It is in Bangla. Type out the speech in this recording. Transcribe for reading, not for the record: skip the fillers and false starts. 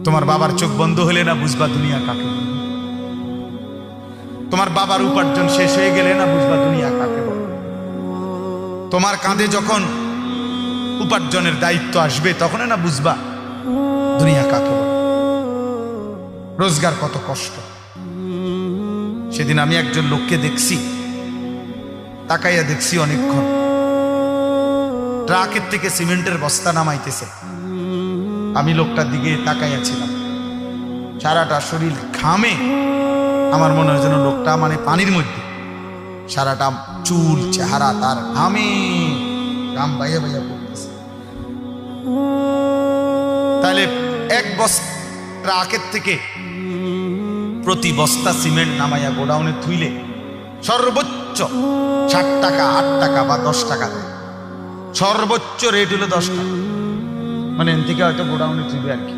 তোমার বাবার চোখ বন্ধ হলে না বুঝবা দুনিয়া কাকে বলে। তোমার বাবার উপার্জন শেষ হয়ে গেলে না বুঝবা দুনিয়া কাকে বলে। তোমার কাঁধে যখন উপার্জনের দায়িত্ব আসবে তখন না বুঝবা দুনিয়া কাকে বলে, রোজগার কত কষ্ট। সেদিন আমি একজন লোককে দেখছি, তাকাইয়া দেখছি অনেকক্ষণ, ট্রাকের থেকে সিমেন্টের বস্তা নামাইতেছে। আমি লোকটার দিকে তাকাইয়া ছিলাম, সারাটা শরীর ঘামে। আমার মনে হয় যেন লোকটা মানে পানির মধ্যে, সারাটা চুল চেহারা তার ঘামে, ঘাম বাইয়া বাইয়া পড়তেছে। তাহলে এক বস্তা ট্রাকের থেকে প্রতি বস্তা সিমেন্ট নামাইয়া গোডাউনে থুইলে সর্বোচ্চ 60 টাকা, 8 টাকা বা 10 টাকা দেয়। সর্বোচ্চ রেট হলো 10 টাকা, মানে এন থেকে হয়তো গোডাউনে থুইবে আর কি।